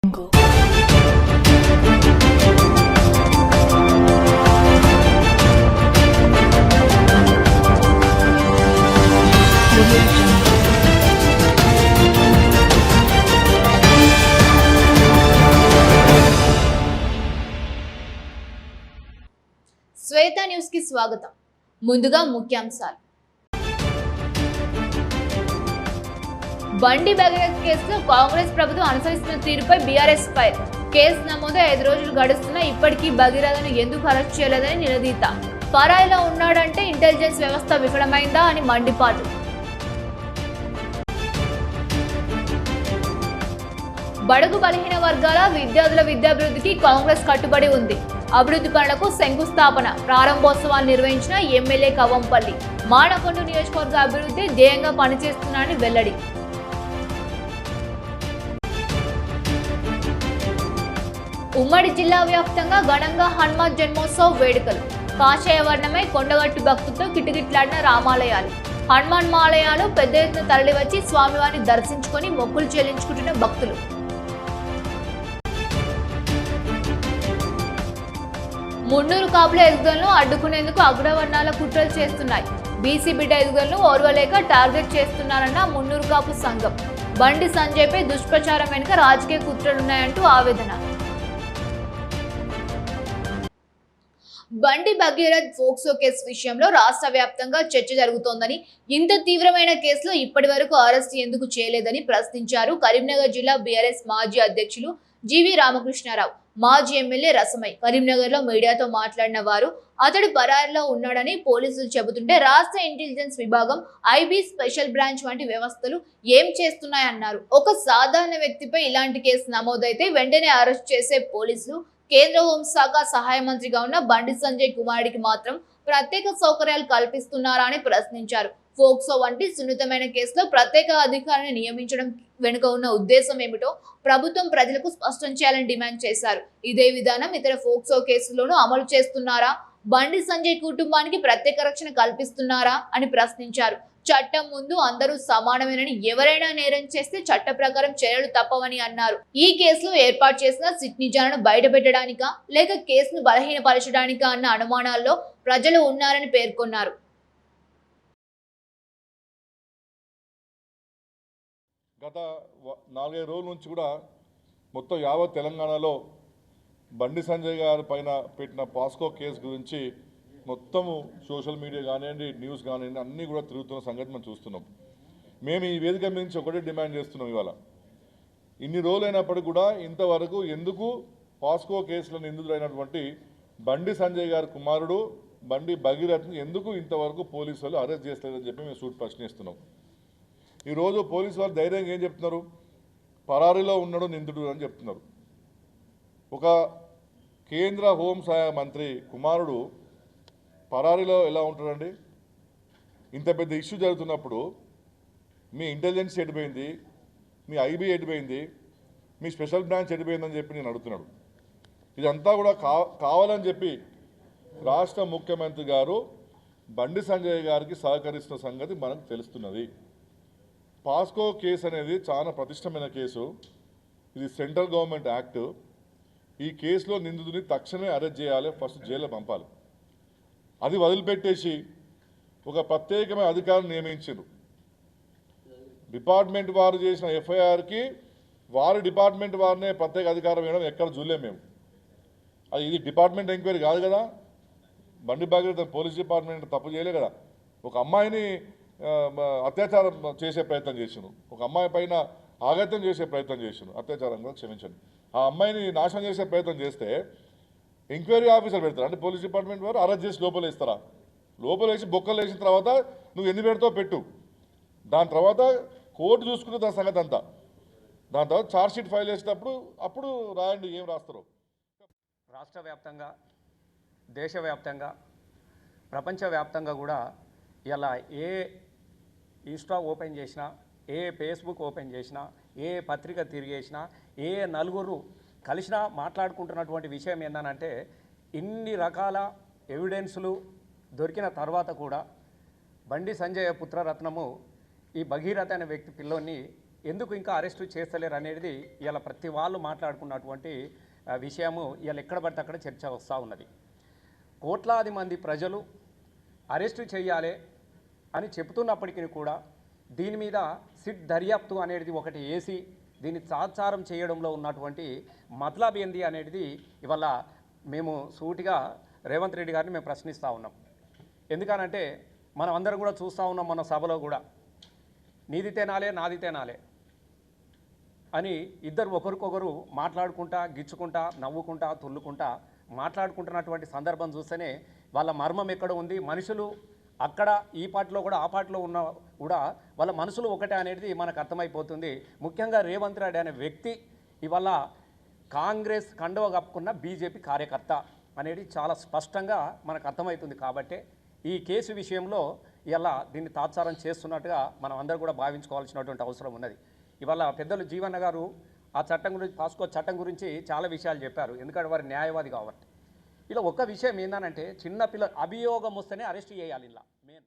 శ్వేత news కి స్వాగతం. ముందుగా ముఖ్యాంశాలు. బండి భగీరథ కేసులో కాంగ్రెస్ ప్రభుత్వం అనుసరిస్తున్న తీరుపై బీఆర్ఎస్ ఫైర్. కేసు నమోదు 5 రోజులు గడుస్తున్నా ఇప్పటికీ భగీరథను ఎందుకు అరెస్ట్ చేయలేదని నిలదీత. పరాయిలో ఉన్నాడంటే ఇంటెలిజెన్స్ వ్యవస్థ విఫలమైందా అని మండిపాటు. బడుగు బలహీన వర్గాల విద్యార్థుల విద్యాభివృద్ధికి కాంగ్రెస్ కట్టుబడి ఉంది. అభివృద్ధి పనులకు శంకుస్థాపన, ప్రారంభోత్సవాన్ని నిర్వహించిన ఎమ్మెల్యే కవంపల్లి. మానకొండ నియోజకవర్గ అభివృద్ధి ధ్యేయంగా పనిచేస్తున్నారని వెల్లడి. ఉమ్మడి జిల్లా వ్యాప్తంగా ఘనంగా హనుమాన్ జన్మోత్సవ వేడుకలు. కాషాయ వర్ణమై కొండగట్టు భక్తులతో కిటకిటలాడిన రామాలయాలు. హనుమాన్ ఆలయాలు పెద్ద ఎత్తున తరలివచ్చి స్వామివారిని దర్శించుకొని మొక్కులు చెల్లించుకుంటున్న భక్తులు. మున్నూరు కాపుల ఎదుగుదలను అడ్డుకునేందుకు అగ్రవర్ణాల కుట్రలు చేస్తున్నాయి. బీసీ బిడ్డ ఎదుగుదలను ఓర్వలేక టార్గెట్ చేస్తున్నారన్న మున్నూరు కాపు సంఘం. బండి సంజయ్పై దుష్ప్రచారం వెనుక రాజకీయ కుట్రలున్నాయంటూ ఆవేదన. బండి భగీరథ్ ఫోక్సో కేసు విషయంలో రాష్ట్ర వ్యాప్తంగా చర్చ జరుగుతోందని, ఇంత తీవ్రమైన కేసులో ఇప్పటి వరకు అరెస్ట్ ఎందుకు చేయలేదని ప్రశ్నించారు కరీంనగర్ జిల్లా బీఆర్ఎస్ మాజీ అధ్యక్షులు జీవి రామకృష్ణారావు. మాజీ ఎమ్మెల్యే రసమై కరీంనగర్ లో మీడియాతో మాట్లాడిన వారు, అతడు పరారిలో ఉన్నాడని పోలీసులు చెబుతుంటే రాష్ట్ర ఇంటెలిజెన్స్ విభాగం, ఐబీ స్పెషల్ బ్రాంచ్ వంటి వ్యవస్థలు ఏం చేస్తున్నాయన్నారు. ఒక సాధారణ వ్యక్తిపై ఇలాంటి కేసు నమోదైతే వెంటనే అరెస్ట్ చేసే పోలీసులు కేంద్ర హోంశాఖ సహాయ మంత్రిగా ఉన్న బండి సంజయ్ కుమారుడికి మాత్రం ప్రత్యేక సౌకర్యాలు కల్పిస్తున్నారా అని ప్రశ్నించారు. ఫోక్సో వంటి సున్నితమైన కేసులో ప్రత్యేక అధికారిని నియమించడం వెనుక ఉన్న ఉద్దేశం ఏమిటో ప్రభుత్వం ప్రజలకు స్పష్టం చేయాలని డిమాండ్ చేశారు. ఇదే విధానం ఇతర ఫోక్సో కేసుల్లోనూ అమలు చేస్తున్నారా? బండి సంజయ్ కుటుంబానికి ప్రత్యేక రక్షణ కల్పిస్తున్నారా అని ప్రశ్నించారు. చట్టం ముందు అందరూ సమానమేనని, ఎవరైనా నేరం చేస్తే చట్ట ప్రకారం చర్యలు తప్పవని అన్నారు. ఈ కేసులో ఏర్పాటు చేసిన సిట్ నిజాలను బయటపెట్టడానికా లేక కేసును బలహీనపరచడానికా అన్న అనుమానాల్లో ప్రజలు ఉన్నారని పేర్కొన్నారు. గత 4-5 రోజుల నుంచి కూడా మొత్తం యావత్ తెలంగాణలో బండి సంజయ్ గారి పైన పెట్టిన పాస్కో కేసు గురించి మొత్తము సోషల్ మీడియా కానివ్వండి, న్యూస్ కానివ్వండి, అన్నీ కూడా తిరుగుతున్న సంగతి మనం చూస్తున్నాం. మేము ఈ వేదిక నుంచి ఒకటే డిమాండ్ చేస్తున్నాం. ఇవాళ ఇన్ని రోజులైనప్పటికీ కూడా ఇంతవరకు ఎందుకు పాస్కో కేసులో నిందితులైనటువంటి బండి సంజయ్ గారి కుమారుడు బండి భగీరథ్ని ఎందుకు ఇంతవరకు పోలీసు వాళ్ళు అరెస్ట్ చేస్తలేదని చెప్పి మేము సూట్ ప్రశ్నిస్తున్నాం. ఈరోజు పోలీసు వాళ్ళు ధైర్యంగా ఏం చెప్తున్నారు? పరారీలో ఉన్నాడు నిందితుడు అని చెప్తున్నారు. ఒక కేంద్ర హోంశాఖ మంత్రి కుమారుడు పరారీలో ఎలా ఉంటాడండి? ఇంత పెద్ద ఇష్యూ జరుగుతున్నప్పుడు మీ ఇంటెలిజెన్స్ ఎడిపోయింది, మీ ఐబీ ఎడిపోయింది, మీ స్పెషల్ బ్రాంచ్ ఎడిపోయిందని చెప్పి నేను అడుగుతున్నాడు. ఇదంతా కూడా కావాలని చెప్పి రాష్ట్ర ముఖ్యమంత్రి గారు బండి సంజయ్ గారికి సహకరిస్తున్న సంగతి మనకు తెలుస్తున్నది. పాస్కో కేసు అనేది చాలా ప్రతిష్టమైన కేసు. ఇది సెంట్రల్ గవర్నమెంట్ యాక్ట్. ఈ కేసులో నిందితుడిని తక్షణమే అరెస్ట్ చేయాలి, ఫస్ట్ జైల్లో పంపాలి. అది వదిలిపెట్టేసి ఒక ప్రత్యేకమైన అధికారిని నియమించారు. డిపార్ట్మెంట్ వారు చేసిన ఎఫ్ఐఆర్కి వారి డిపార్ట్మెంట్ వారినే ప్రత్యేక అధికారం ఇవ్వడం ఎక్కడ చూడలేము మేము. ఇది డిపార్ట్మెంట్ ఎంక్వైరీ కాదు కదా. బండి భగీరథ పోలీస్ డిపార్ట్మెంట్ తప్పు చేయలే కదా. ఒక అమ్మాయిని అత్యాచారం చేసే ప్రయత్నం చేసాను, ఒక అమ్మాయి పైన ఆఘాతం చేసే ప్రయత్నం చేసాను, అత్యాచారం కూడా క్షమించండి. ఆ అమ్మాయిని నాశనం చేసే ప్రయత్నం చేస్తే ఎంక్వైరీ ఆఫీసర్ పెడతారు. అంటే పోలీస్ డిపార్ట్మెంట్ వారు అరెస్ట్ చేసి లోపల వేస్తారా? లోపల వేసి బొక్కలు వేసిన తర్వాత నువ్వు ఎన్ని పెడతావు పెట్టు, దాని తర్వాత కోర్టు చూసుకునే దాని సంగతి అంతా. దాని తర్వాత ఛార్జ్షీట్ ఫైల్ చేసేటప్పుడు అప్పుడు రాయండి ఏం రాస్తారో. రాష్ట్ర వ్యాప్తంగా, దేశవ్యాప్తంగా, ప్రపంచవ్యాప్తంగా కూడా ఇలా ఏ ఇన్స్టా ఓపెన్ చేసినా, ఏ ఫేస్బుక్ ఓపెన్ చేసినా, ఏ పత్రిక తిరిగేసినా, ఏ నలుగురు కలిసినా మాట్లాడుకుంటున్నటువంటి విషయం ఏంటంటే, ఇన్ని రకాల ఎవిడెన్సులు దొరికిన తర్వాత కూడా బండి సంజయ్ పుత్రరత్నము ఈ భగీరథ అనే వ్యక్తి పిల్లోని ఎందుకు ఇంకా అరెస్టు చేస్తలేరు అనేది ఇలా ప్రతి వాళ్ళు మాట్లాడుకున్నటువంటి విషయము ఇలా ఎక్కడ పడితే అక్కడ చర్చ వస్తూ ఉన్నది. కోట్లాది మంది ప్రజలు అరెస్టు చేయాలి అని చెబుతున్నప్పటికీ కూడా దీని మీద సిట్ దర్యాప్తు అనేది ఒకటి వేసి దీన్ని తాత్సారం చేయడంలో ఉన్నటువంటి మతలబ్ ఏంది అనేది ఇవాళ మేము సూటిగా రేవంత్ రెడ్డి గారిని మేము ప్రశ్నిస్తూ ఉన్నాం. ఎందుకనంటే మనం అందరం కూడా చూస్తూ ఉన్నాం, మన సభలో కూడా నీది తేనాలే నాది తేనాలే అని ఇద్దరు ఒకరికొకరు మాట్లాడుకుంటా, గిచ్చుకుంటా, నవ్వుకుంటా, తుల్లుకుంటా మాట్లాడుకుంటున్నటువంటి సందర్భం చూస్తేనే వాళ్ళ మర్మం ఎక్కడ ఉంది, మనుషులు అక్కడ ఈ పార్టీలో కూడా ఆ పార్టీలో ఉన్న కూడా వాళ్ళ మనసులు ఒకటే అనేది మనకు అర్థమైపోతుంది. ముఖ్యంగా రేవంత్ రెడ్డి అనే వ్యక్తి ఇవాళ కాంగ్రెస్ కండువ కప్పుకున్న బీజేపీ కార్యకర్త అనేది చాలా స్పష్టంగా మనకు అర్థమవుతుంది. కాబట్టి ఈ కేసు విషయంలో ఇలా దీన్ని తాత్సారం చేస్తున్నట్టుగా మనం అందరూ కూడా భావించుకోవాల్సినటువంటి అవసరం ఉన్నది. ఇవాళ పెద్దలు జీవన్న గారు ఆ చట్టం గురించి, పాస్కో చట్టం గురించి చాలా విషయాలు చెప్పారు. ఎందుకంటే వారు న్యాయవాది కాబట్టి. ఇలా ఒక్క విషయం ఏంటంటే చిన్నపిల్ల అభియోగం వస్తేనే అరెస్ట్ చేయాలి. ఇలా మెయిన్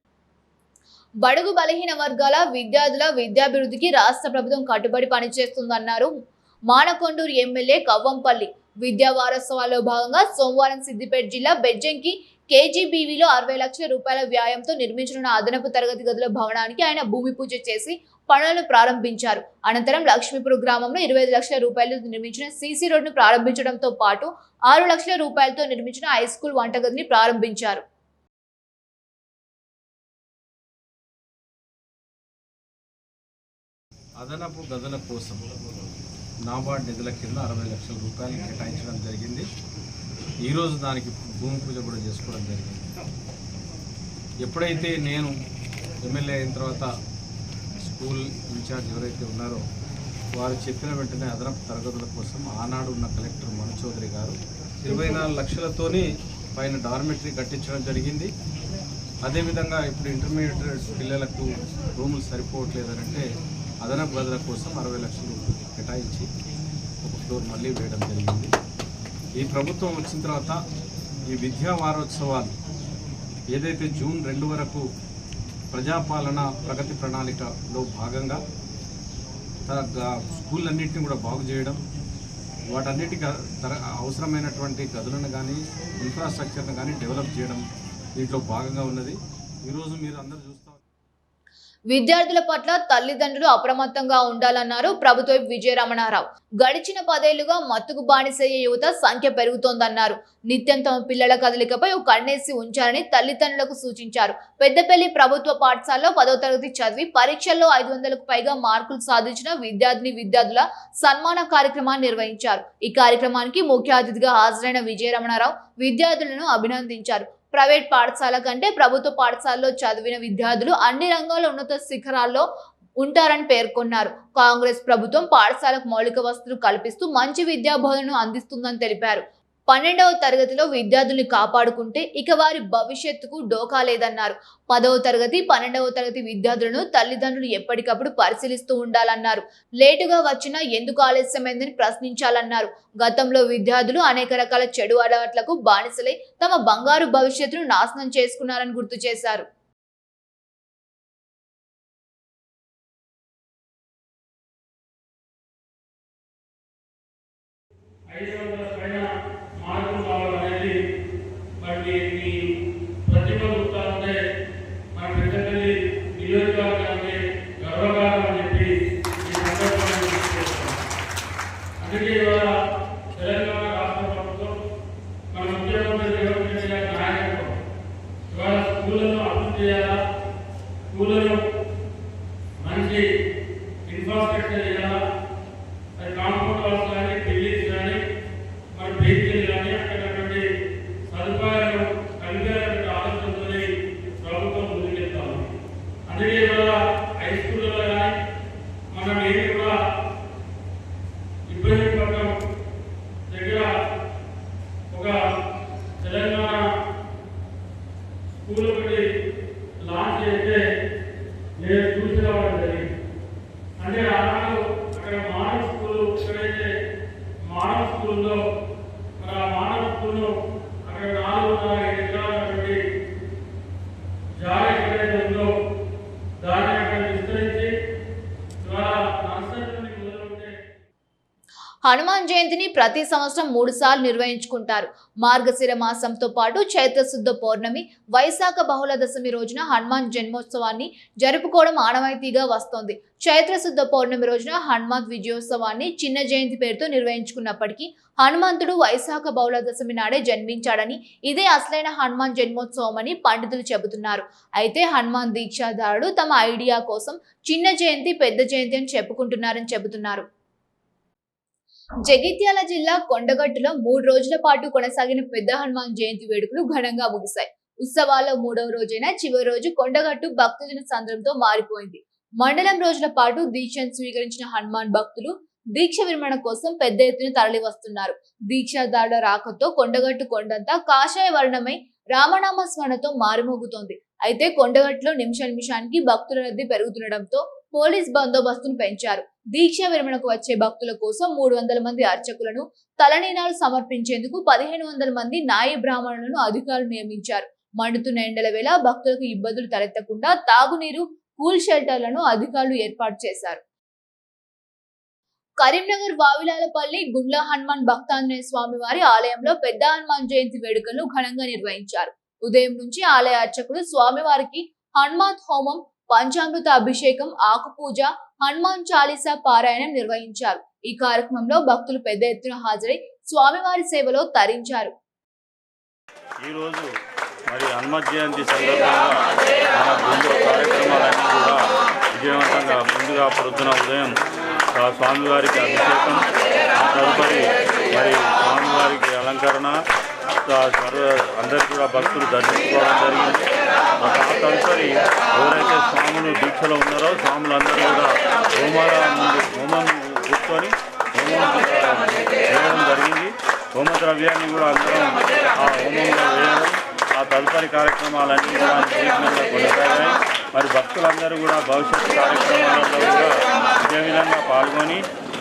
బడుగు బలహీన వర్గాల విద్యార్థుల విద్యాభివృద్ధికి రాష్ట్ర ప్రభుత్వం కట్టుబడి పనిచేస్తుందన్నారు మానకొండూరు ఎమ్మెల్యే కవ్వంపల్లి. విద్యా వారోత్సవాల్లో భాగంగా సోమవారం సిద్దిపేట జిల్లా బెజ్జంకి కేజీబీవీలో 60 లక్షల రూపాయల వ్యయంతో నిర్మించనున్న అదనపు తరగతి గదుల భవనానికి ఆయన భూమి పూజ చేసి పనులను ప్రారంభించారు. అనంతరం లక్ష్మీపూర్ గ్రామంలో 25 లక్షల రూపాయలతో నిర్మించిన సీసీ రోడ్డును ప్రారంభించడంతో పాటు 6 లక్షల రూపాయలతో నిర్మించిన హైస్కూల్ వంటగదిని ప్రారంభించారు. అదనపు గదుల కోసం నాబార్డ్ నిధుల కింద 60 లక్షల రూపాయలు కేటాయించడం జరిగింది. ఈరోజు దానికి భూమి పూజ కూడా చేసుకోవడం జరిగింది. ఎప్పుడైతే నేను ఎమ్మెల్యే అయిన తర్వాత స్కూల్ ఇన్ఛార్జ్ ఎవరైతే ఉన్నారో వారు చెప్పిన వెంటనే అదనపు తరగతుల కోసం ఆనాడు ఉన్న కలెక్టర్ మను చౌదరి గారు 24 లక్షలతోని పైన డార్మెటరీ కట్టించడం జరిగింది. అదేవిధంగా ఇప్పుడు ఇంటర్మీడియట్ పిల్లలకు రూములు సరిపోవట్లేదనంటే అదనపు గదుల కోసం 60 లక్షలు కేటాయించి ఒక ఫ్లోర్ మళ్ళీ వేయడం జరిగింది. ఈ ప్రభుత్వం వచ్చిన తర్వాత ఈ విద్యా వారోత్సవాలు ఏదైతే జూన్ 2 వరకు ప్రజాపాలన ప్రగతి ప్రణాళికలో భాగంగా స్కూళ్ళన్నింటినీ కూడా బాగు చేయడం, వాటన్నిటికీ అవసరమైనటువంటి గదులను కానీ ఇన్ఫ్రాస్ట్రక్చర్ను కానీ డెవలప్ చేయడం దీంట్లో భాగంగా ఉన్నది. ఈరోజు మీరు అందరూ చూస్తారు. విద్యార్థుల పట్ల తల్లిదండ్రులు అప్రమత్తంగా ఉండాలన్నారు ప్రభుత్వ విజయరమణారావు. గడిచిన 10 ఏళ్లుగా మత్తుకు బానిసయ్యే యువత సంఖ్య పెరుగుతోందన్నారు. నిత్యం తమ పిల్లల కదలికపై ఒక కన్నేసి ఉంచాలని తల్లిదండ్రులకు సూచించారు. పెద్దపల్లి ప్రభుత్వ పాఠశాలలో 10వ తరగతి చదివి పరీక్షల్లో 500కు పైగా మార్కులు సాధించిన విద్యార్థుల సన్మాన కార్యక్రమాన్ని నిర్వహించారు. ఈ కార్యక్రమానికి ముఖ్య అతిథిగా హాజరైన విజయరమణారావు విద్యార్థులను అభినందించారు. ప్రైవేట్ పాఠశాల కంటే ప్రభుత్వ పాఠశాలలో చదివిన విద్యార్థులు అన్ని రంగాల్లో ఉన్నత శిఖరాల్లో ఉంటారని పేర్కొన్నారు. కాంగ్రెస్ ప్రభుత్వం పాఠశాలకు మౌలిక వసతులు కల్పిస్తూ మంచి విద్యా బోధనను అందిస్తుందని తెలిపారు. 12వ తరగతిలో విద్యార్థుల్ని కాపాడుకుంటే ఇక వారి భవిష్యత్తుకు డోకా లేదన్నారు. 10వ తరగతి 12వ తరగతి విద్యార్థులను తల్లిదండ్రులు ఎప్పటికప్పుడు పరిశీలిస్తూ ఉండాలన్నారు. లేటుగా వచ్చినా ఎందుకు ఆలస్యమైందని ప్రశ్నించాలన్నారు. గతంలో విద్యార్థులు అనేక రకాల చెడు అలవాట్లకు బానిసలై తమ బంగారు భవిష్యత్తును నాశనం చేసుకున్నారని గుర్తు చేశారు. మార్పులు కావాలనేది మరి మీ ప్రతిభ గుర్తుంటే మన పెద్దపల్లి నియోజకవర్గానికి గర్వకారం అని చెప్పి ఈ సందర్భంగా చేస్తాం. అందుకే ఇవాళ తెలంగాణ రాష్ట్ర ప్రభుత్వం మన ముఖ్యమంత్రి రేవంత్ రెడ్డి గారి నాయకత్వం ఇవాళ స్కూళ్ళను అభివృద్ధి చేయాలా, స్కూళ్ళను మంచి ఇన్ఫ్రాస్ట్రక్చర్ చేయాలా, అది కాంపౌండ్ వాల్స్ కానీ బిల్డింగ్స్ కానీ మరి బేకరీలు కానీ అక్కడటువంటి సదుపాయాలు కలిపేటువంటి ఆలోచనతో ప్రభుత్వం ముందుకెళ్తా ఉంది. అందుకే ఇవాళ హై స్కూల్లో కానీ మనం ఏమి కూడా ఇబ్రహీంపట్నం దగ్గర ఒక తెలంగాణ స్కూల్ ఒకటి లాంచ్ చేస్తే నేను చూసి రావడం జరిగింది. అంటే ఆనాడు అక్కడ మానవ స్కూల్ ఎక్కడైతే మానవ స్కూల్లో మరి ఆ మానవ స్కూల్లో అక్కడ 4.5 ఎకరాలటువంటి జాగా ఎక్కడైతే ఉందో దాన్ని అక్కడ విస్తరించి ఇవాళ జయంతిని ప్రతి సంవత్సరం 3 సార్లు నిర్వహించుకుంటారు. మార్గశిర మాసంతో పాటు చైత్ర శుద్ధ పౌర్ణమి, వైశాఖ బహుళ దశమి రోజున హనుమాన్ జన్మోత్సవాన్ని జరుపుకోవడం ఆనవాయితీగా వస్తోంది. చైత్ర శుద్ధ పౌర్ణమి రోజున హనుమాన్ విజయోత్సవాన్ని చిన్న జయంతి పేరుతో నిర్వహించుకున్నప్పటికీ హనుమంతుడు వైశాఖ బహుళ దశమి నాడే జన్మించాడని, ఇదే అసలైన హనుమాన్ జన్మోత్సవం అని పండితులు చెబుతున్నారు. అయితే హనుమాన్ దీక్షాదారుడు తమ ఐడియా కోసం చిన్న జయంతి, పెద్ద జయంతి అని చెప్పుకుంటున్నారని చెబుతున్నారు. జగిత్యాల జిల్లా కొండగట్టులో 3 రోజుల పాటు కొనసాగిన పెద్ద హనుమాన్ జయంతి వేడుకలు ఘనంగా ముగిశాయి. ఉత్సవాల్లో 3వ రోజైన చివరి రోజు కొండగట్టు భక్తజన సంద్రంతో మారిపోయింది. మండలం రోజుల పాటు దీక్షను స్వీకరించిన హనుమాన్ భక్తులు దీక్ష విరమణ కోసం పెద్ద ఎత్తున తరలి వస్తున్నారు. దీక్షాదారుల రాకతో కొండగట్టు కొండంతా కాషాయ వర్ణమై రామనామ స్మరణతో మారుమోగుతోంది. అయితే కొండగట్టులో నిమిషానికి భక్తుల రద్దీ పెరుగుతుండటంతో పోలీస్ బందోబస్తును పెంచారు. దీక్ష విరమణకు వచ్చే భక్తుల కోసం 300 మంది అర్చకులను, తలనీలాలు సమర్పించేందుకు 1500 మంది నాయ బ్రాహ్మణులను అధికారులు నియమించారు. మండుతున్న ఎండల వేళ భక్తులకు ఇబ్బందులు తలెత్తకుండా తాగునీరు, కూల్ షెల్టర్లను అధికారులు ఏర్పాటు చేశారు. కరీంనగర్ వావిలాలపల్లి గుండ్ల హనుమాన్ భక్తాంజనేయ స్వామి వారి ఆలయంలో పెద్ద హనుమాన్ జయంతి వేడుకలను ఘనంగా నిర్వహించారు. ఉదయం నుంచి ఆలయ అర్చకులు స్వామివారికి హనుమాన్ హోమం, పంచామృత అభిషేకం, ఆకు పూజ, హనుమాన్ చాలీసా పారాయణం నిర్వహించారు. ఈ కార్యక్రమంలో భక్తులు పెద్ద ఎత్తున హాజరై స్వామివారి సేవలో తరించారు. ఈ రోజు మరి హనుమత్ జయంతి సందర్భంగా మన గుండె కార్యక్రమాలన్నీ కూడా విజయవంతంగా ముందుగా పొద్దున ఉదయం స్వామివారికి అభిషేకం, ఆ తదుపరి మరి స్వామివారికి అలంకరణ, అందరూ కూడా భక్తులు దర్శించుకోవడం జరిగింది. ఆ తదుపరి ఎవరైతే స్వాములు దీక్షలో ఉన్నారో స్వాములందరూ కూడా హోమం కూర్చొని హోమం వేయడం జరిగింది. హోమ ద్రవ్యాన్ని కూడా అందరం ఆ హోమంలో వేయడం, ఆ తదుపరి కార్యక్రమాలన్నీ కూడా నిర్విఘ్నంగా కొనసాగాయి. మరి భక్తులందరూ కూడా భవిష్యత్తు కార్యక్రమాలలో కూడా ఇదే విధంగా పాల్గొని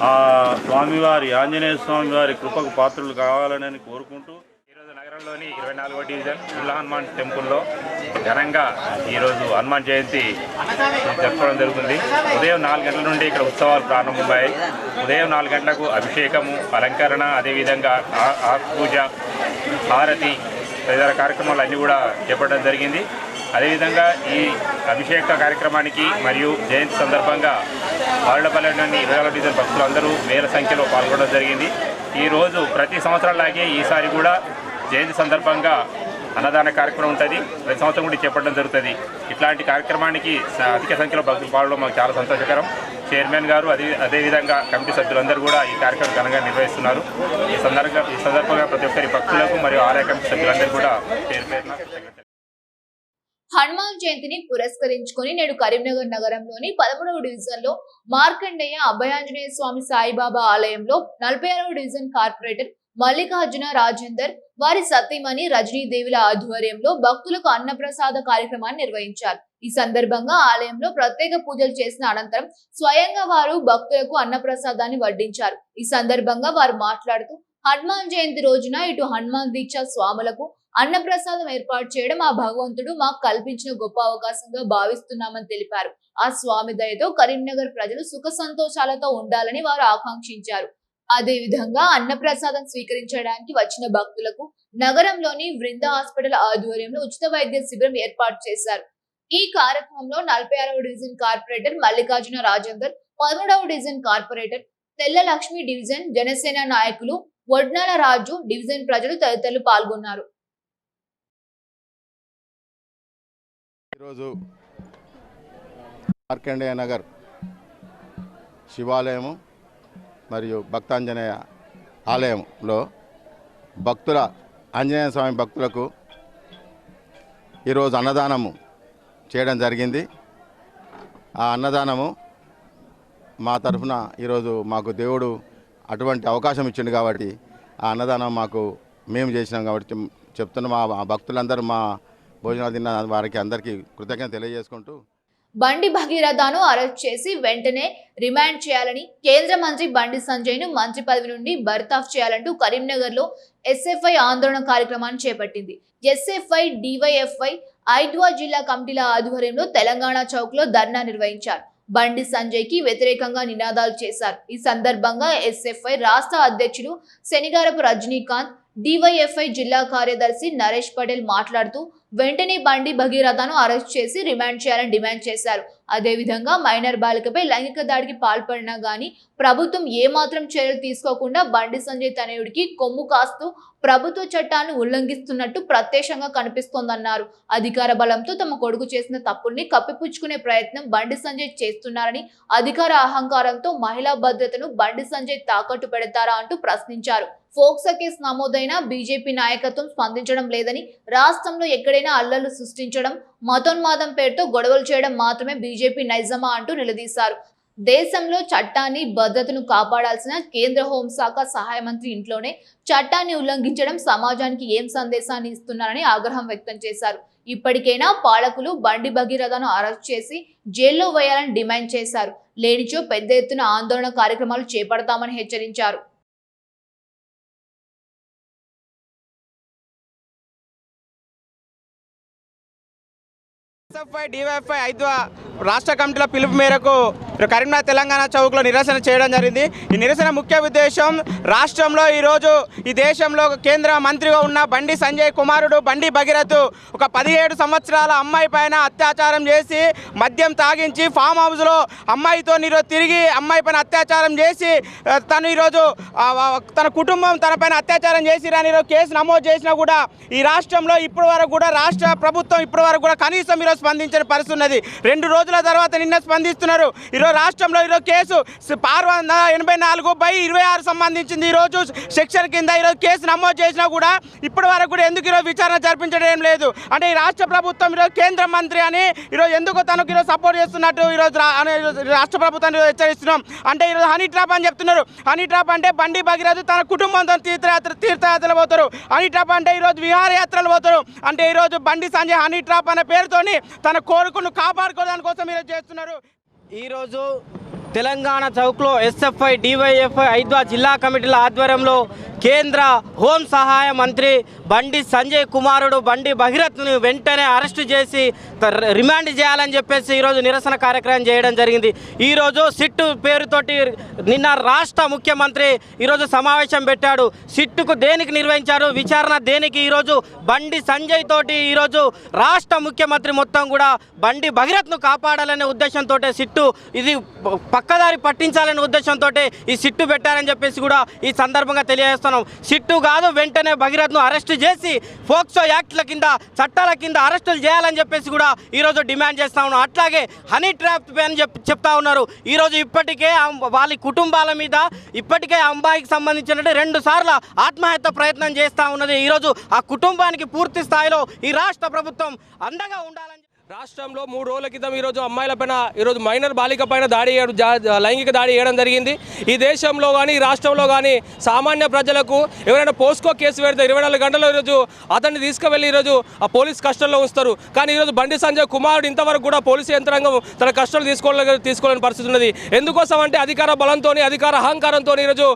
ఆ స్వామివారి ఆంజనేయ స్వామి వారి కృపకు పాత్రలు కావాలని కోరుకుంటూ ఈరోజు నగరంలోని 24వ డివిజన్ గుండ్ల హనుమాన్ టెంపుల్లో ఘనంగా ఈరోజు హనుమాన్ జయంతి జరుపుకోవడం జరుగుతుంది. ఉదయం 4 గంటల నుండి ఇక్కడ ఉత్సవాలు ప్రారంభమయ్యాయి. ఉదయం 4 గంటలకు అభిషేకము, అలంకరణ, అదేవిధంగా పూజ, హారతి తదితర కార్యక్రమాలు అన్నీ కూడా చేపట్టడం జరిగింది. అదేవిధంగా ఈ అభిషేక కార్యక్రమానికి మరియు జయంతి సందర్భంగా వాళ్లపల్లెలోని 24 డివిజన్ భక్తులందరూ వేల సంఖ్యలో పాల్గొనడం జరిగింది. ఈరోజు ప్రతి సంవత్సరంలాగే ఈసారి కూడా జయంతి సందర్భంగా అన్నదాన కార్యక్రమం ఉంటుంది. ప్రతి సంవత్సరం కూడా చేపట్టడం జరుగుతుంది. ఇట్లాంటి కార్యక్రమానికి అధిక సంఖ్యలో భక్తులు పాల్గొనడం మాకు చాలా సంతోషకరం. చైర్మన్ గారు అదేవిధంగా కమిటీ సభ్యులందరూ కూడా ఈ కార్యక్రమం ఘనంగా నిర్వహిస్తున్నారు. ఈ సందర్భంగా ప్రతి ఒక్కరి భక్తులకు మరియు ఆలయ కమిటీ సభ్యులందరూ కూడా పేరు హనుమాన్ జయంతిని పురస్కరించుకొని నేడు కరీంనగర్ నగరంలోని 13వ డివిజన్ లో మార్కండేయ అభయాంజనేయ స్వామి సాయిబాబా ఆలయంలో 46వ డివిజన్ కార్పొరేటర్ మల్లికార్జున రాజేందర్, వారి సతీమణి రజనీదేవిల ఆధ్వర్యంలో భక్తులకు అన్నప్రసాద కార్యక్రమాన్ని నిర్వహించారు. ఈ సందర్భంగా ఆలయంలో ప్రత్యేక పూజలు చేసిన అనంతరం స్వయంగా వారు భక్తులకు అన్నప్రసాదాన్ని వడ్డించారు. ఈ సందర్భంగా వారు మాట్లాడుతూ హనుమాన్ జయంతి రోజున ఇటు హనుమాన్ దీక్ష స్వాములకు అన్నప్రసాదం ఏర్పాటు చేయడం ఆ భగవంతుడు మాకు కల్పించిన గొప్ప అవకాశంగా భావిస్తున్నామని తెలిపారు. ఆ స్వామి దయతో కరీంనగర్ ప్రజలు సుఖ సంతోషాలతో ఉండాలని వారు ఆకాంక్షించారు. అదే విధంగా అన్నప్రసాదం స్వీకరించడానికి వచ్చిన భక్తులకు నగరంలోని వృంద హాస్పిటల్ ఆధ్వర్యంలో ఉచిత వైద్య శిబిరం ఏర్పాటు చేశారు. ఈ కార్యక్రమంలో 46వ డివిజన్ కార్పొరేటర్ మల్లికార్జున రాజేందర్, 13వ division corporator Tella Lakshmi, division Janasena నాయకులు వడ్నాల రాజు, డివిజన్ ప్రజలు తదితరులు పాల్గొన్నారు. ఈరోజు మార్కండేయ నగర్ శివాలయము మరియు భక్తాంజనేయ ఆలయంలో ఆంజనేయ స్వామి భక్తులకు ఈరోజు అన్నదానము చేయడం జరిగింది. ఆ అన్నదానము మా తరఫున ఈరోజు మాకు దేవుడు అటువంటి అవకాశం ఇచ్చిండు కాబట్టి ఆ అన్నదానం మేము చేసినాం కాబట్టి చెప్తున్న మా భక్తులందరూ మా భోజనాలు తిన్న వారికి అందరికీ కృతజ్ఞత తెలియజేసుకుంటూ బండి భగీరథను అరెస్ట్ చేసి వెంటనే రిమాండ్ చేయాలని కేంద్ర మంత్రి బండి సంజయ్ ను మంత్రి పదవి నుండి బర్తాఫ్ చేయాలంటూ కరీంనగర్ లో ఎస్ఎఫ్ఐ ఆందోళన కార్యక్రమాన్ని చేపట్టింది. ఎస్ఎఫ్ఐ, డివైఎఫ్ఐ, ఐద్వా జిల్లా కమిటీల ఆధ్వర్యంలో తెలంగాణ చౌక్ లో ధర్నా నిర్వహించారు. బండి సంజయ్ కి వ్యతిరేకంగా నినాదాలు చేశారు. ఈ సందర్భంగా ఎస్ఎఫ్ఐ రాష్ట్ర అధ్యక్షులు శనిగారపు రజనీకాంత్, డివైఎఫ్ఐ జిల్లా కార్యదర్శి నరేష్ పటేల్ మాట్లాడుతూ వెంటనే బండి భగీరథను అరెస్ట్ చేసి రిమాండ్ చేయాలని డిమాండ్ చేశారు. అదేవిధంగా మైనర్ బాలికపై లైంగిక దాడికి పాల్పడినా గానీ ప్రభుత్వం ఏమాత్రం చర్యలు తీసుకోకుండా బండి సంజయ్ తనయుడికి కొమ్ము కాస్తూ ప్రభుత్వ చట్టాన్ని ఉల్లంఘిస్తున్నట్టు ప్రత్యక్షంగా కనిపిస్తోందన్నారు. అధికార బలంతో తమ కొడుకు చేసిన తప్పుల్ని కప్పిపుచ్చుకునే ప్రయత్నం బండి సంజయ్ చేస్తున్నారని, అధికార అహంకారంతో మహిళా భద్రతను బండి సంజయ్ తాకట్టు పెడతారా అంటూ ప్రశ్నించారు. ఫోక్సో కేసు నమోదైన బీజేపీ నాయకత్వం స్పందించడం లేదని, రాష్ట్రంలో ఎక్కడైనా అల్లర్లు సృష్టించడం, మతోన్మాదం పేరుతో గొడవలు చేయడం మాత్రమే బీజేపీ నైజమా అంటూ నిలదీశారు. దేశంలో చట్టాన్ని భద్రతను కాపాడాల్సిన కేంద్ర హోంశాఖ సహాయ మంత్రి ఇంట్లోనే చట్టాన్ని ఉల్లంఘించడం సమాజానికి ఏం సందేశాన్ని ఇస్తున్నారని ఆగ్రహం వ్యక్తం చేశారు. ఇప్పటికైనా పాలకులు బండి భగీరథను అరెస్ట్ చేసి జైల్లో వేయాలని డిమాండ్ చేశారు. లేనిచో పెద్ద ఎత్తున ఆందోళన కార్యక్రమాలు చేపడతామని హెచ్చరించారు. ఎస్ఎఫ్ఐ డివైఎఫ్ఐ 5వ రాష్ట్ర కమిటీల పిలుపు మేరకు కరీంనగర్ తెలంగాణ చౌక్లో నిరసన చేయడం జరిగింది. ఈ నిరసన ముఖ్య ఉద్దేశం రాష్ట్రంలో ఈరోజు ఈ దేశంలో కేంద్ర మంత్రిగా ఉన్న బండి సంజయ్ కుమారుడు బండి భగీరథ్ ఒక 17 సంవత్సరాల అమ్మాయి పైన అత్యాచారం చేసి మద్యం తాగించి ఫామ్ హౌస్లో అమ్మాయితో ఈరోజు తిరిగి అమ్మాయి పైన అత్యాచారం చేసి తను ఈరోజు తన కుటుంబం తన పైన అత్యాచారం చేసిరని ఈరోజు కేసు నమోదు చేసినా కూడా ఈ రాష్ట్రంలో ఇప్పటి వరకు కూడా రాష్ట్ర ప్రభుత్వం ఇప్పటి వరకు కూడా కనీసం ఈరోజు స్పందించిన పరిస్థితి ఉన్నది. 2 రోజుల తర్వాత నిన్న స్పందిస్తున్నారు. ఈరోజు రాష్ట్రంలో ఈరోజు కేసు 684/26 సంబంధించింది ఈరోజు సెక్షన్ కింద ఈరోజు కేసు నమోదు చేసినా కూడా ఇప్పటి వరకు కూడా ఎందుకు ఈరోజు విచారణ జరిపించడం లేదు. అంటే ఈ రాష్ట్ర ప్రభుత్వం ఈరోజు కేంద్ర మంత్రి అని ఈరోజు ఎందుకు తనకు ఈరోజు సపోర్ట్ చేస్తున్నట్టు ఈరోజు రాష్ట్ర ప్రభుత్వాన్ని హెచ్చరిస్తున్నాం. అంటే ఈరోజు హనీ ట్రాప్ అని చెప్తున్నారు. హనీ ట్రాప్ అంటే బండి భగీరథ్ తన కుటుంబంతో తీర్థయాత్రలు పోతారు. హనీ ట్రాప్ అంటే ఈరోజు విహారయాత్రలు పోతారు. అంటే ఈరోజు బండి సంజయ్ హనీ ట్రాప్ అనే పేరుతోని తన కోరికను కాపాడుకోవడానికి కోసం ఈరోజు చేస్తున్నారు. ఈరోజు తెలంగాణ చౌక్లో ఎస్ఎఫ్ఐ డివైఎఫ్ఐ 5వ జిల్లా కమిటీల ఆధ్వర్యంలో కేంద్ర హోం సహాయ మంత్రి బండి సంజయ్ కుమారుడు బండి భగీరథ్ను వెంటనే అరెస్టు చేసి రిమాండ్ చేయాలని చెప్పేసి ఈరోజు నిరసన కార్యక్రమం చేయడం జరిగింది. ఈరోజు సిట్టు పేరుతోటి నిన్న రాష్ట్ర ముఖ్యమంత్రి ఈరోజు సమావేశం పెట్టాడు. సిట్టుకు దేనికి నిర్వహించారు, విచారణ దేనికి? ఈరోజు బండి సంజయ్ తోటి ఈరోజు రాష్ట్ర ముఖ్యమంత్రి మొత్తం కూడా బండి భగీరథ్ను కాపాడాలనే ఉద్దేశంతో సిట్టు ఇది పక్కదారి పట్టించాలనే ఉద్దేశంతో ఈ సిట్టు పెట్టారని చెప్పేసి కూడా ఈ సందర్భంగా తెలియజేస్తున్నాం. సిట్టు కాదు, వెంటనే భగీరథ్ను అరెస్టు చేసి ఫోక్సో యాక్ట్ల కింద చట్టాల కింద అరెస్టులు చేయాలని చెప్పేసి కూడా ఈరోజు డిమాండ్ చేస్తా ఉన్నాం. అట్లాగే హనీ ట్రాప్ అని చెప్తా ఉన్నారు. ఈరోజు ఇప్పటికే వాళ్ళ కుటుంబాల మీద ఇప్పటికే అమ్మాయికి సంబంధించిన 2 సార్లు ఆత్మహత్య ప్రయత్నం చేస్తూ ఉన్నది. ఈరోజు ఆ కుటుంబానికి పూర్తి స్థాయిలో ఈ రాష్ట్ర ప్రభుత్వం అండగా ఉండాలని రాష్ట్రంలో 3 రోజుల క్రితం ఈరోజు అమ్మాయిల పైన ఈరోజు మైనర్ బాలిక పైన లైంగిక దాడి చేయడం జరిగింది. ఈ దేశంలో కానీ ఈ రాష్ట్రంలో కానీ సామాన్య ప్రజలకు ఎవరైనా పోస్కో కేసు పెడితే 24 గంటల్లో ఈరోజు అతన్ని తీసుకువెళ్ళి ఈరోజు ఆ పోలీస్ కస్టడీలో ఉంచుతారు. కానీ ఈరోజు బండి సంజయ్ కుమారుడు ఇంతవరకు కూడా పోలీసు యంత్రాంగం తన కస్టడీలో తీసుకోలేని పరిస్థితి ఉన్నది. ఎందుకోసం అంటే అధికార బలంతో అధికార అహంకారంతో ఈరోజు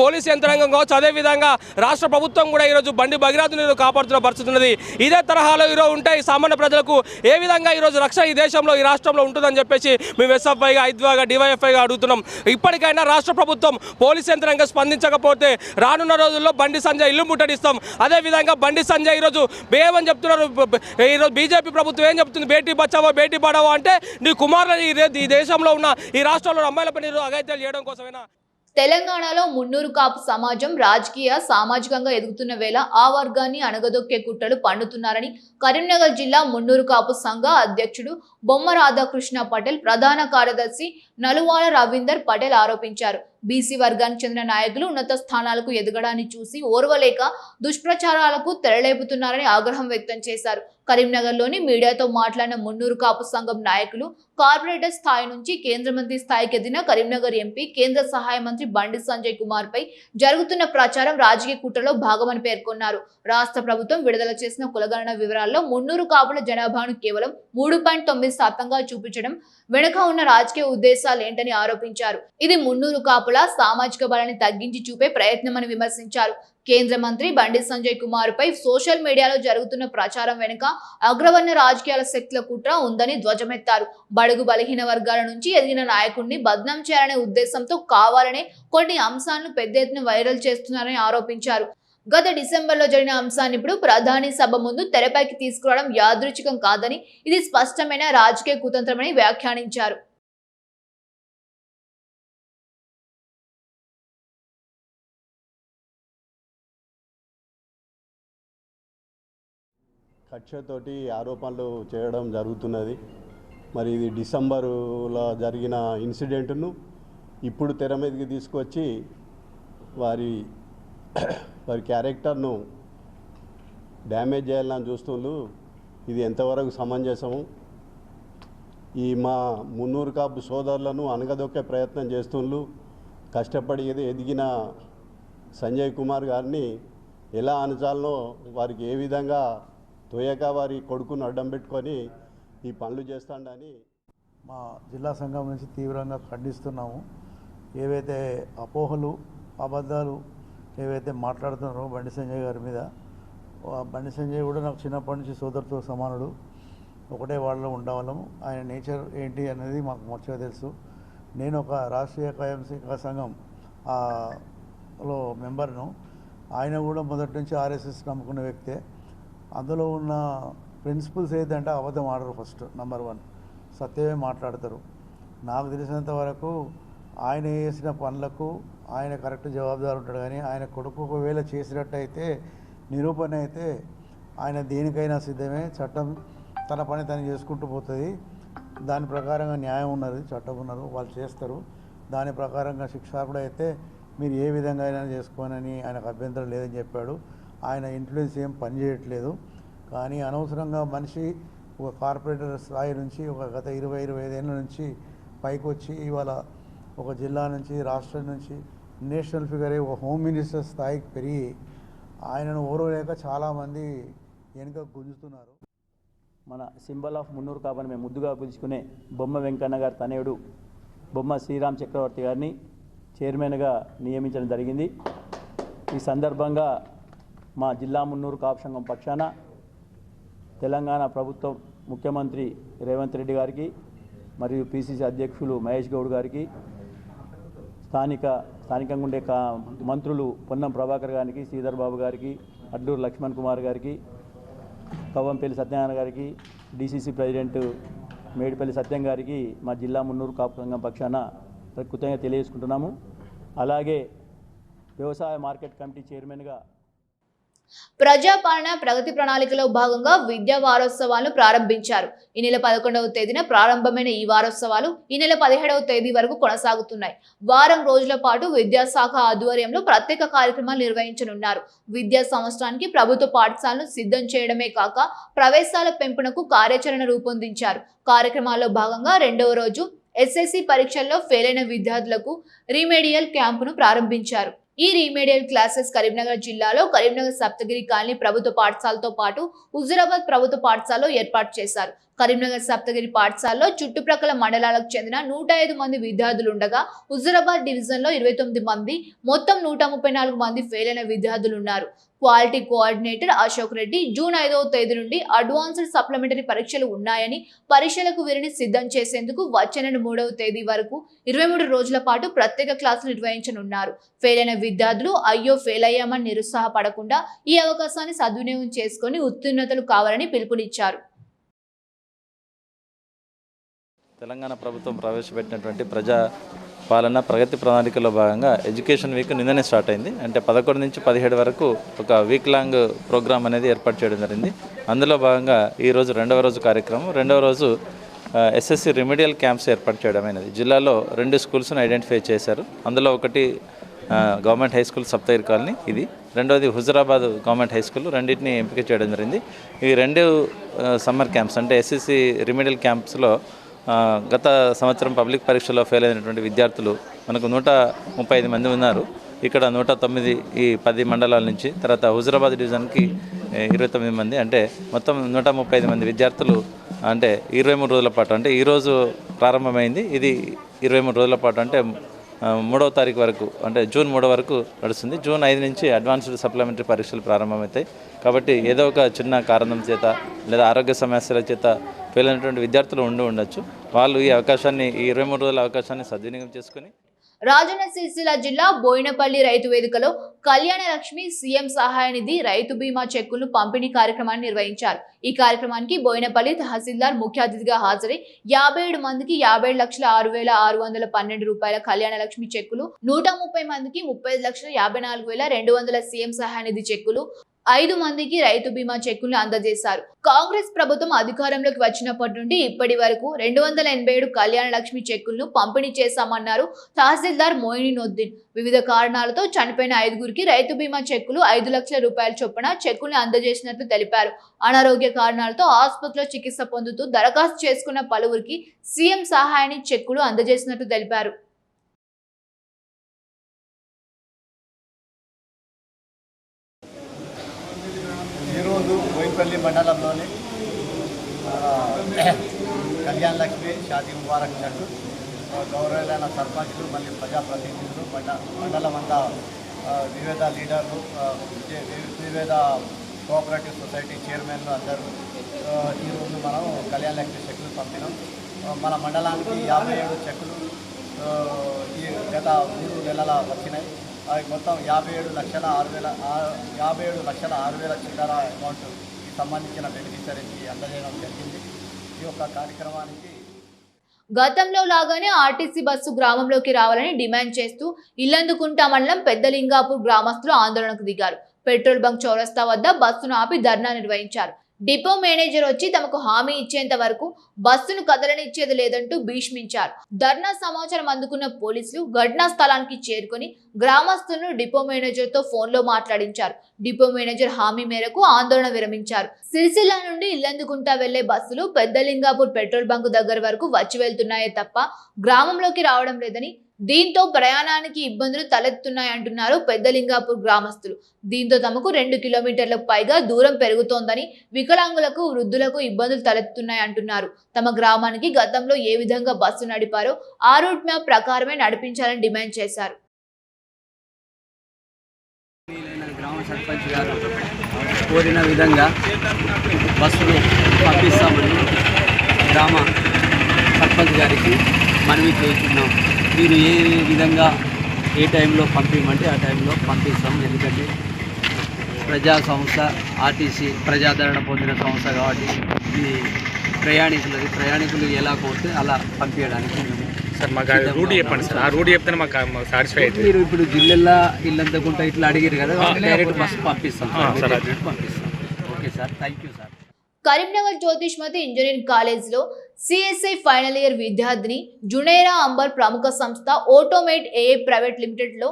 పోలీసు యంత్రాంగం కావచ్చు, అదేవిధంగా రాష్ట్ర ప్రభుత్వం కూడా ఈరోజు బండి భగీరథ్ను కాపాడుతున్న పరిస్థితి ఉన్నది. ఇదే తరహాలో ఈరోజు ఉంటాయి సామాన్య ప్రజలకు ఏ విధంగా ఈరోజు రక్షణ ఈ దేశంలో ఈ రాష్ట్రంలో ఉంటుందని చెప్పేసి మేము ఎస్ఎఫ్ఐగా 5గా డివైఎఫ్ఐగా అడుగుతున్నాం. ఇప్పటికైనా రాష్ట్ర ప్రభుత్వం పోలీస్ యంత్రాంగం స్పందించకపోతే రానున్న రోజుల్లో బండి సంజయ్ ఇల్లు ముట్టడిస్తాం. అదేవిధంగా బండి సంజయ్ ఈరోజు ఏమని చెప్తున్నారు, ఈరోజు బీజేపీ ప్రభుత్వం ఏం చెప్తుంది, బేటీ బచావో బేటీ పడావో అంటే నీ కుమారులు ఈ దేశంలో ఉన్న ఈ రాష్ట్రంలో అమ్మాయిలపై అఘాయిత్యాలు చేయడం కోసమేనా? తెలంగాణలో మున్నూరు కాపు సమాజం రాజకీయ సామాజికంగా ఎదుగుతున్న వేళ ఆ వర్గాన్ని అణగదొక్కే కుట్రలు పన్నుతున్నారని కరీంనగర్ జిల్లా మున్నూరు కాపు సంఘ అధ్యక్షుడు బొమ్మ రాధాకృష్ణ పటేల్, ప్రధాన కార్యదర్శి నలువాల రవీందర్ పటేల్ ఆరోపించారు. బీసీ వర్గానికి చెందిన నాయకులు ఉన్నత స్థానాలకు ఎదగడాన్ని చూసి ఓర్వలేక దుష్ప్రచారాలకు తెరలేపుతున్నారని ఆగ్రహం వ్యక్తం చేశారు. కరీంనగర్లోని మీడియాతో మాట్లాడిన మున్నూరు కాపు సంఘం నాయకులు కార్పొరేటర్ స్థాయి నుంచి కేంద్ర మంత్రి స్థాయికి ఎదిగిన కరీంనగర్ ఎంపీ, కేంద్ర సహాయ మంత్రి బండి సంజయ్ కుమార్ పై జరుగుతున్న ప్రచారం రాజకీయ కుట్రలో భాగమని పేర్కొన్నారు. రాష్ట్ర ప్రభుత్వం విడుదల చేసిన కులగణన వివరాల్లో మున్నూరు కాపుల జనాభాను కేవలం 3.9% చూపించడం వెనుక ఉన్న రాజకీయ ఉద్దేశాలేంటని ఆరోపించారు. ఇది మున్నూరు కాపుల కాపుల సామాజిక బలాన్ని తగ్గించి చూపే ప్రయత్నమని విమర్శించారు. కేంద్ర మంత్రి బండి సంజయ్ కుమార్ పై సోషల్ మీడియాలో జరుగుతున్న ప్రచారం వెనుక అగ్రవర్ణ రాజకీయాల శక్తుల కుట్ర ఉందని ధ్వజమెత్తారు. బడుగు బలహీన వర్గాల నుంచి ఎదిగిన నాయకుడిని బద్నాం చేయాలనే ఉద్దేశంతో కావాలనే కొన్ని అంశాలను పెద్ద ఎత్తున వైరల్ చేస్తున్నారని ఆరోపించారు. గత డిసెంబర్లో జరిగిన అంశాన్ని ఇప్పుడు ప్రధాని సభ ముందు తెరపైకి తీసుకురావడం యాదృచ్ఛికం కాదని, ఇది స్పష్టమైన రాజకీయ కుతంత్రమని వ్యాఖ్యానించారు. కక్షతోటి ఆరోపణలు చేయడం జరుగుతున్నది. మరి ఇది డిసెంబర్లో జరిగిన ఇన్సిడెంట్ను ఇప్పుడు తెర మీదకి తీసుకొచ్చి వారి క్యారెక్టర్ను డ్యామేజ్ చేయాలని చూస్తుండ్రు. ఇది ఎంతవరకు సమంజసము? ఈ మా మున్నూరు కాపు సోదరులను అనగదొక్కే ప్రయత్నం చేస్తుండ్రు. కష్టపడి ఎదిగిన సంజయ్ కుమార్ గారిని ఎలా అనచాలనో వారికి ఏ విధంగా తోయక వారి కొడుకును అడ్డం పెట్టుకొని ఈ పనులు చేస్తాడని మా జిల్లా సంఘం నుంచి తీవ్రంగా ఖండిస్తున్నాము. ఏవైతే అపోహలు అబద్ధాలు ఏవైతే మాట్లాడుతున్నారో బండి సంజయ్ గారి మీద, బండి సంజయ్ కూడా నాకు చిన్నప్పటి నుంచి సోదరుతో సమానుడు, ఒకటే వాళ్ళలో ఉండవాళ్ళము. ఆయన నేచర్ ఏంటి అనేది మాకు మంచిగా తెలుసు. నేను ఒక రాష్ట్రీయ స్వయంసేవక సంఘం లో మెంబర్ను. ఆయన కూడా మొదటి నుంచి ఆర్ఎస్ఎస్ నమ్ముకున్న వ్యక్తే. అందులో ఉన్న ప్రిన్సిపల్స్ ఏదంటే అబద్ధం ఆడరు. ఫస్ట్ నెంబర్ 1 సత్యమే మాట్లాడతారు. నాకు తెలిసినంత వరకు ఆయన చేసిన పనులకు ఆయన కరెక్ట్ జవాబుదారు ఉంటాడు. కానీ ఆయన కొడుకు ఒకవేళ చేసినట్టయితే నిరూపణ అయితే ఆయన దేనికైనా సిద్ధమే. చట్టం తన పని తను చేసుకుంటూ పోతుంది. దాని ప్రకారంగా న్యాయం ఉన్నది, చట్టం ఉన్నారు, వాళ్ళు చేస్తారు. దాని ప్రకారంగా శిక్షార్హుడు అయితే మీరు ఏ విధంగా అయినా చేసుకోనని ఆయనకు అభ్యంతరం లేదని చెప్పాడు. ఆయన ఇన్ఫ్లుయెన్స్ ఏం పనిచేయట్లేదు. కానీ అనవసరంగా మనిషి ఒక కార్పొరేటర్ స్థాయి నుంచి ఒక గత 20-25 ఏళ్ళ నుంచి పైకి వచ్చి ఇవాళ ఒక జిల్లా నుంచి రాష్ట్రం నుంచి నేషనల్ ఫిగర్ అయ్యి ఒక హోమ్ మినిస్టర్ స్థాయికి పెరిగి ఆయనను ఓరలేక చాలామంది వెనుక గుంజుతున్నారు. మన సింబల్ ఆఫ్ మున్నూరు కాపని మేము ముద్దుగా పిలుచుకునే బొమ్మ వెంకన్న గారి తనయుడు బొమ్మ శ్రీరామ్ చక్రవర్తి గారిని చైర్మన్గా నియమించడం జరిగింది. ఈ సందర్భంగా మా జిల్లా మున్నూరు కాపు సంఘం పక్షాన తెలంగాణ ప్రభుత్వం ముఖ్యమంత్రి రేవంత్ రెడ్డి గారికి మరియు పిసిసి అధ్యక్షులు మహేష్ గౌడ్ గారికి, స్థానికంగా ఉండే మంత్రులు పొన్నం ప్రభాకర్ గారికి, శ్రీధర్ బాబు గారికి, అడ్లూరు లక్ష్మణ్ కుమార్ గారికి, కవ్వంపల్లి సత్యనారాయణ గారికి, డిసిసి ప్రెసిడెంట్ మేడిపల్లి సత్యం గారికి మా జిల్లా మున్నూరు కాపు సంఘం పక్షాన కృతజ్ఞత తెలియజేసుకుంటున్నాము. అలాగే వ్యవసాయ మార్కెట్ కమిటీ చైర్మన్గా ప్రజాపాలన ప్రగతి ప్రణాళికలో భాగంగా విద్యా వారోత్సవాలను ప్రారంభించారు. ఈ నెల 11వ తేదీన ప్రారంభమైన ఈ వారోత్సవాలు ఈ నెల 17వ తేదీ వరకు కొనసాగుతున్నాయి. వారం రోజుల పాటు విద్యాశాఖ ఆధ్వర్యంలో ప్రత్యేక కార్యక్రమాలు నిర్వహించనున్నారు. విద్యా సంవత్సరానికి ప్రభుత్వ పాఠశాలను సిద్ధం చేయడమే కాక ప్రవేశాల పెంపునకు కార్యాచరణ రూపొందించారు. కార్యక్రమాల్లో భాగంగా 2వ రోజు ఎస్ఎస్సి పరీక్షల్లో ఫెయిల్ అయిన విద్యార్థులకు రీమెడియల్ క్యాంపును ప్రారంభించారు. ఈ రీమెడియల్ క్లాసెస్ కరీంనగర్ జిల్లాలో కరీంనగర్ సప్తగిరి కాలనీ ప్రభుత్వ పాఠశాలతో పాటు హుజూరాబాద్ ప్రభుత్వ పాఠశాలలో ఏర్పాటు చేశారు. కరీంనగర్ సప్తగిరి పాఠశాలలో చుట్టుప్రక్కల మండలాలకు చెందిన 105 మంది విద్యార్థులు ఉండగా హుజూరాబాద్ డివిజన్లో 29 మంది, మొత్తం 134 మంది ఫెయిల్ అయిన విద్యార్థులు ఉన్నారు. Quality coordinator Ashok Reddy June 5వ తేదీ నుండి అడ్వాన్స్డ్ సప్లిమెంటరీ పరీక్షలు ఉన్నాయని, పరీక్షలకు వీరిని సిద్ధం చేసేందుకు వచ్చే నెల 3వ తేదీ వరకు 23 రోజుల పాటు ప్రత్యేక క్లాసులు నిర్వహించనున్నారు. ఫెయిల్ అయిన విద్యార్థులు అయ్యో ఫెయిల్ అయ్యామని నిరుత్సాహపడకుండా ఈ అవకాశాన్ని సద్వినియోగం చేసుకుని ఉత్తీర్ణతలు కావాలని పిలుపునిచ్చారు. తెలంగాణ ప్రభుత్వం ప్రవేశపెట్టినటువంటి ప్రజా పాలన ప్రగతి ప్రణాళికలో భాగంగా ఎడ్యుకేషన్ వీక్ నిన్ననే స్టార్ట్ అయింది. అంటే 11 నుంచి 17 వరకు ఒక వీక్ లాంగ్ ప్రోగ్రామ్ అనేది ఏర్పాటు చేయడం జరిగింది. అందులో భాగంగా ఈరోజు 2వ రోజు కార్యక్రమం. 2వ రోజు ఎస్ఎస్సి రెమెడియల్ క్యాంప్స్ ఏర్పాటు చేయడం అయినది. జిల్లాలో 2 స్కూల్స్ను ఐడెంటిఫై చేశారు. అందులో ఒకటి government high school Saptagiri colony, ఇది రెండవది హుజూరాబాద్ గవర్నమెంట్ హై స్కూల్. రెండింటిని ఎంపిక చేయడం జరిగింది. ఈ 2 సమ్మర్ క్యాంప్స్ అంటే ఎస్ఎస్సి రెమెడియల్ క్యాంప్స్లో గత సంవత్సరం పబ్లిక్ పరీక్షలో ఫెయిల్ అయినటువంటి విద్యార్థులు మనకు 135 మంది ఉన్నారు. ఇక్కడ 109 ఈ 10 మండలాల నుంచి, తర్వాత హుజూరాబాద్ డివిజన్కి 29 మంది, అంటే మొత్తం 135 మంది విద్యార్థులు అంటే 23 రోజుల పాటు, అంటే ఈరోజు ప్రారంభమైంది. ఇది 23 రోజుల పాటు, అంటే 3వ తారీఖు వరకు అంటే జూన్ 3 వరకు నడుస్తుంది. జూన్ 5 నుంచి అడ్వాన్స్డ్ సప్లిమెంటరీ పరీక్షలు ప్రారంభమవుతాయి. కాబట్టి ఏదో ఒక చిన్న కారణం చేత లేదా ఆరోగ్య సమస్యల చేత ఫెయిల్ అయినటువంటి విద్యార్థులు ఉండొచ్చు. వాళ్ళు ఈ అవకాశాన్ని ఈ 23 రోజుల అవకాశాన్ని సద్వినియోగం చేసుకొని రాజన్న సిరిసిల్ల జిల్లా బోయినపల్లి రైతు వేదికలో కళ్యాణ లక్ష్మి సీఎం సహాయ నిధి రైతు బీమా చెక్కులను పంపిణీ కార్యక్రమాన్ని నిర్వహించారు. ఈ కార్యక్రమానికి బోయినపల్లి తహసీల్దార్ ముఖ్య అతిథిగా హాజరై 57 మందికి 57,06,612 రూపాయల కళ్యాణ లక్ష్మి చెక్కులు, 130 మందికి 35,54,200 సీఎం సహాయ నిధి చెక్కులు, 5 మందికి రైతు బీమా చెక్కులను అందజేశారు. కాంగ్రెస్ ప్రభుత్వం అధికారంలోకి వచ్చినప్పటి నుండి ఇప్పటి వరకు 287 కళ్యాణ లక్ష్మి చెక్కులను పంపిణీ చేశామన్నారు తహసీల్దార్ మోయినుద్దీన్. వివిధ కారణాలతో చనిపోయిన 5గురికి రైతు బీమా చెక్కులు 5 లక్షల రూపాయల చొప్పున చెక్కులను అందజేసినట్లు తెలిపారు. అనారోగ్య కారణాలతో ఆసుపత్రిలో చికిత్స పొందుతూ దరఖాస్తు చేసుకున్న పలువురికి సీఎం సహాయాన్ని చెక్కులు అందజేసినట్లు తెలిపారు. ఈరోజు బోయినపల్లి మండలంలోని కళ్యాణ లక్ష్మి షాదీ ముబారక్ చెట్టు గౌరవులైన సర్పంచ్లు మళ్ళీ ప్రజాప్రతినిధులు మండలం అంతా వివిధ లీడర్లు వివిధ కోఆపరేటివ్ సొసైటీ చైర్మన్లు అందరూ ఈరోజు మనం కళ్యాణ లక్ష్మి చెక్కులు పంపినాం. మన మండలానికి 57 చెక్కులు ఈ గత 3 నెలల వచ్చినాయి. మొత్తం 57,06,000 చిల్లర అమౌంట్ సంబంధించిన బెనిఫిషరీకి అందజేయడం జరిగింది. ఈ యొక్క కార్యక్రమానికి గతంలో లాగానే ఆర్టీసీ బస్సు గ్రామంలోకి రావాలని డిమాండ్ చేస్తూ ఇల్లందుకుంట మండలం పెద్దలింగాపూర్ గ్రామస్తులు ఆందోళనకు దిగారు. పెట్రోల్ బంక్ చౌరస్తా వద్ద బస్సును ఆపి ధర్నా నిర్వహించారు. డిపో మేనేజర్ వచ్చి తమకు హామీ ఇచ్చేంత వరకు బస్సును కదలనిచ్చేది లేదంటూ భీష్మించారు. ధర్నా సమాచారం అందుకున్న పోలీసులు ఘటనా స్థలానికి చేరుకొని గ్రామస్తులను డిపో మేనేజర్ తో ఫోన్లో మాట్లాడించారు. డిపో మేనేజర్ హామీ మేరకు ఆందోళన విరమించారు. సిరిసిల్ల నుండి ఇల్లందుకుంట వెళ్లే బస్సులు పెద్దలింగాపూర్ పెట్రోల్ బంక్ దగ్గర వరకు వచ్చి వెళ్తున్నాయే తప్ప గ్రామంలోకి రావడం లేదని, దీంతో ప్రయాణానికి ఇబ్బందులు తలెత్తున్నాయంటున్నారు పెద్దలింగాపూర్ గ్రామస్తులు. దీంతో తమకు 2 కిలోమీటర్లకు పైగా దూరం పెరుగుతోందని, వికలాంగులకు వృద్ధులకు ఇబ్బందులు తలెత్తున్నాయంటున్నారు. తమ గ్రామానికి గతంలో ఏ విధంగా బస్సు నడిపారో ఆ రూట్ మ్యాప్ ప్రకారమే నడిపించాలని డిమాండ్ చేశారు. గ్రామ సర్పంచ్ గారు కోరిన విధంగా బస్సులు పంపిస్తామని గ్రామ సర్పంచ్ గారికి మనవి చేస్తున్నాం. మీరు ఏ విధంగా ఏ టైంలో పంపించమంటే ఆ టైంలో పంపిస్తాం. ఎందుకంటే ప్రజా సంస్థ ఆర్టీసీ ప్రజాదరణ పొందిన సంస్థ కాబట్టి ఇది ప్రయాణికులు ఎలా కోరితే అలా పంపించడానికి రూట్ చెప్పండి సార్. ఆ రూట్ చెప్తేనే మాకు సాటిస్ఫై అవుతుంది. మీరు ఇప్పుడు జిల్లా ఇల్లంతకుంట ఇట్లా అడిగారు కదా, డైరెక్ట్ బస్సు పంపిస్తాం. Okay sir, thank you sir. Karimnagar Jyothishmathi engineering కాలేజ్లో సిఎస్ఐ ఫైనల్ ఇయర్ విద్యార్థిని జునైరా అంబర్ ప్రముఖ సంస్థ ఆటోమేట్ ఏఏ ప్రైవేట్ లిమిటెడ్లో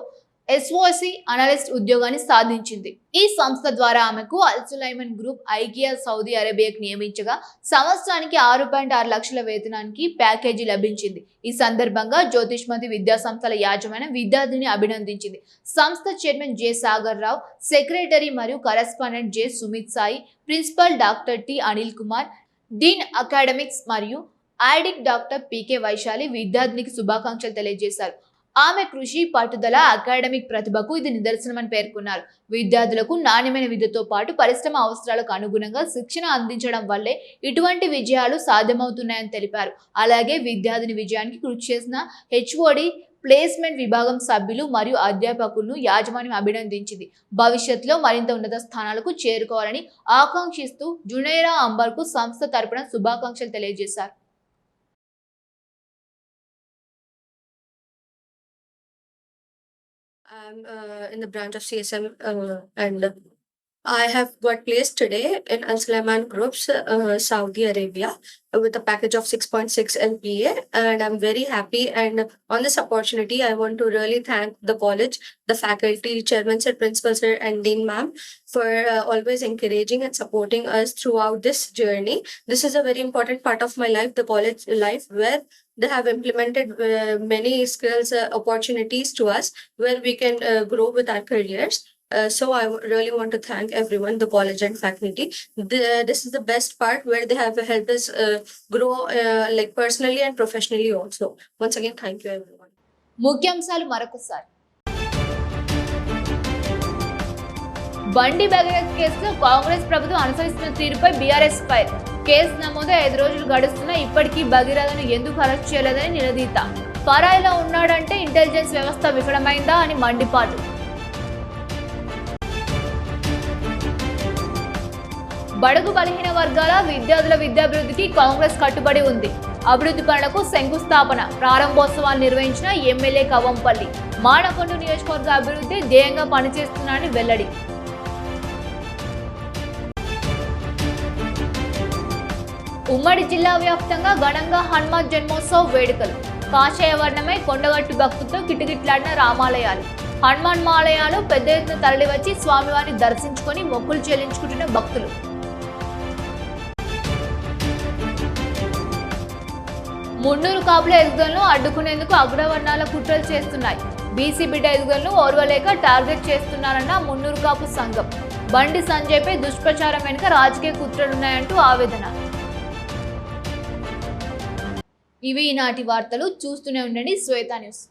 ఎస్ఓసి అనలిస్ట్ ఉద్యోగాన్ని సాధించింది. ఈ సంస్థ ద్వారా ఆమెకు అల్సులైమన్ గ్రూప్ ఐకియా సౌదీ అరేబియాకు నియమించగా సంవత్సరానికి 6.6 లక్షల వేతనానికి ప్యాకేజీ లభించింది. ఈ సందర్భంగా జ్యోతిష్మతి విద్యా సంస్థల యాజమాన్యం విద్యార్థిని అభినందించింది. సంస్థ chairman J Sagar Rao, secretary మరియు correspondent J Sumit Sai, principal doctor T Anil Kumar, dean academics మరియు ఐడిక్ డాక్టర్ పికే వైశాలి విద్యార్థినికి శుభాకాంక్షలు తెలియజేశారు. ఆమె కృషి, పట్టుదల, అకాడమిక్ ప్రతిభకు ఇది నిదర్శనమని పేర్కొన్నారు. విద్యార్థులకు నాణ్యమైన విద్యతో పాటు పరిశ్రమ అవసరాలకు అనుగుణంగా శిక్షణ అందించడం వల్లే ఇటువంటి విజయాలు సాధ్యమవుతున్నాయని తెలిపారు. అలాగే విద్యార్థిని విజయానికి కృషి చేసిన హెచ్ఓడి, ప్లేస్మెంట్ విభాగం సభ్యులు మరియు అధ్యాపకులను యాజమాన్యం అభినందించింది. భవిష్యత్తులో మరింత ఉన్నత స్థానాలకు చేరుకోవాలని ఆకాంక్షిస్తూ జునైరా అంబర్కు సంస్థ తరపున శుభాకాంక్షలు తెలియజేశారు. I'm in the branch of CSM and I have got placed today in Al Sulaiman Group's Saudi Arabia with a package of 6.6 LPA, and I'm very happy. And on this opportunity, I want to really thank the college, the faculty, chairman sir, principal sir, and dean ma'am for always encouraging and supporting us throughout this journey. This is a very important part of my life, the college life, where they have implemented many skills, opportunities to us where we can grow with our careers. So I really want to thank everyone, the college and faculty. This is the best part where they have helped us grow like personally and professionally also. Once again, thank you everyone. ముఖ్యాంశాలు మరొకసారి. బండి భగీరథ్ కేసులో కాంగ్రెస్ ప్రభుత్వం అనుసరిస్తున్న తీరుపై BRS fire. Case నమోదు 5 రోజులు గడుస్తున్నా ఇప్పటికీ భగీరథను ఎందుకు అరెస్ట్ చేయలేదని నిలదీత. పరాయిలో ఉన్నాడంటే ఇంటెలిజెన్స్ వ్యవస్థ విఫలమైందా అని మండిపాటు. బడుగు బలహీన వర్గాల విద్యార్థుల విద్యాభివృద్ధికి కాంగ్రెస్ కట్టుబడి ఉంది. అభివృద్ధి పనులకు శంకుస్థాపన, ప్రారంభోత్సవాలు నిర్వహించిన ఎమ్మెల్యే కవంపల్లి. మానకొండ నియోజకవర్గ అభివృద్ధి ధ్యేయంగా పనిచేస్తున్నారని వెల్లడి. ఉమ్మడి జిల్లా వ్యాప్తంగా ఘనంగా హనుమాన్ జన్మోత్సవ వేడుకలు. కాషాయ వర్ణమై కొండగట్టు భక్తులతో కిటకిటలాడిన రామాలయాలు. హనుమాన్ ఆలయాలు పెద్ద ఎత్తున తరలివచ్చి స్వామివారిని దర్శించుకొని మొక్కులు చెల్లించుకుంటున్న భక్తులు. మున్నూరు కాపుల ఎదుగుదలను అడ్డుకునేందుకు అగ్రవర్ణాల కుట్రలు చేస్తున్నాయి. బీసీ బిడ్డ ఎదుగుదలను ఓర్వలేక టార్గెట్ చేస్తున్నారన్న మున్నూరు కాపు సంఘం. బండి సంజయ్పై దుష్ప్రచారం వెనుక రాజకీయ కుట్రలున్నాయంటూ ఆవేదన. ఇవి ఈనాటి వార్తలు. చూస్తూనే ఉండండి శ్వేత న్యూస్.